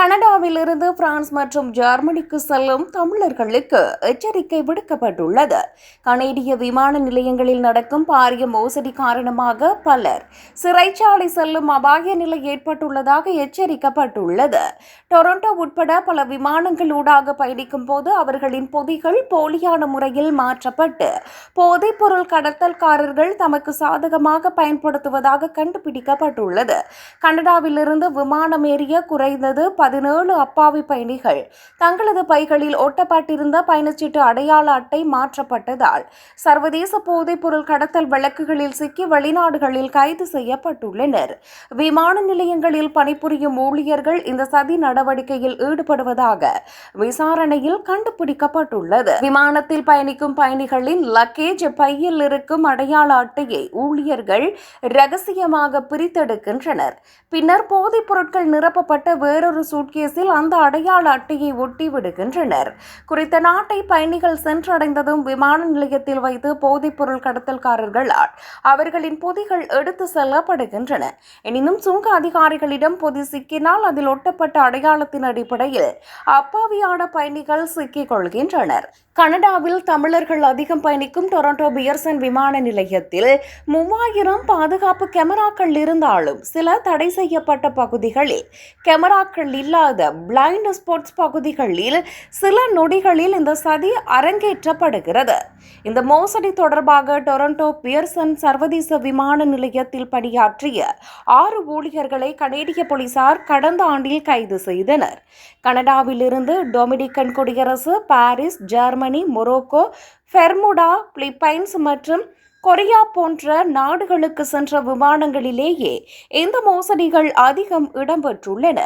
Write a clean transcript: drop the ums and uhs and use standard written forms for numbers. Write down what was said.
கனடாவிலிருந்து பிரான்ஸ் மற்றும் ஜெர்மனிக்கு செல்லும் தமிழர்களுக்கு எச்சரிக்கை விடுக்கப்பட்டுள்ளது. கனேடிய விமான நிலையங்களில் நடக்கும் பாரிய மோசடி காரணமாக பலர் சிறைச்சாலை செல்லும் அபாய நிலை ஏற்பட்டுள்ளதாக எச்சரிக்கப்பட்டுள்ளது. டொரண்டோ உட்பட பல விமானங்களூடாக பயணிக்கும் போது அவர்களின் பொதிகள் போலியான முறையில் மாற்றப்பட்டு போதைப்பொருள் கடத்தல்காரர்கள் தமக்கு சாதகமாக பயன்படுத்துவதாக கண்டுபிடிக்கப்பட்டுள்ளது. கனடாவிலிருந்து விமானம் ஏறிய குறைந்தது 17 அப்பாவி பயணிகள் தங்களது பைகளில் ஒட்டப்பட்டிருந்த பயணச்சீட்டு அடையாள அட்டை மாற்றப்பட்டதால் சர்வதேச போதைப்பொருள் கடத்தல் வழக்குகளில் சிக்கி வெளிநாடுகளில் கைது செய்யப்பட்டுள்ளனர். விமான நிலையங்களில் பணிபுரியும் ஊழியர்கள் இந்த சதி நடவடிக்கையில் ஈடுபடுவதாக விசாரணையில் கண்டுபிடிக்கப்பட்டுள்ளது. விமானத்தில் பயணிக்கும் பயணிகளின் லக்கேஜ் பையில் இருக்கும் அடையாள அட்டையை ஊழியர்கள் ரகசியமாக பிரித்தெடுக்கின்றனர். பின்னர் போதைப் பொருட்கள் நிரப்பப்பட்ட வேறொரு சூட்கேஸில் அந்த அடையாள அட்டையை ஒட்டி விடுகின்றனர். குறித்த நாட்டை பயணிகள் சென்றடைந்ததும் விமான நிலையத்தில் வைத்து போதைப்பொருள் கடத்தல்காரர்களால் அவர்களின் பொதிகள் எடுத்து செல்லப்படுகின்றன. எனினும் சுங்க அதிகாரிகளிடம் பொதி சிக்கினால் அதில் ஒட்டப்பட்ட அடையாளத்தின் அடிப்படையில் அப்பாவியான பயணிகள் சிக்கிக் கொள்கின்றனர். கனடாவில் தமிழர்கள் அதிகம் பயணிக்கும் டொரண்டோ பியர்சன் விமான நிலையத்தில் 3000 பாதுகாப்பு கேமராக்கள் இருந்தாலும் சில தடை செய்யப்பட்ட பகுதிகளில் கேமராக்கள் இல்லாத பிளைண்ட் ஸ்பாட்ஸ் பகுதிகளில் சில நொடிகளில் இந்த சதி அரங்கேற்றப்படுகிறது. இந்த மோசடி தொடர்பாக டொரண்டோ பியர்சன் சர்வதேச விமான நிலையத்தில் பணியாற்றிய 6 ஊழியர்களை கனேடிய போலீசார் கடந்த ஆண்டில் கைது செய்தனர். கனடாவிலிருந்து டொமினிக்கன் குடியரசு, Paris, Germany, Morocco, Bermuda, Philippines மற்றும் கொரியா போன்ற நாடுகளுக்கு சென்ற விமானங்களிலேயே இந்த மோசடிகள் அதிகம் இடம்பெற்றுள்ளன.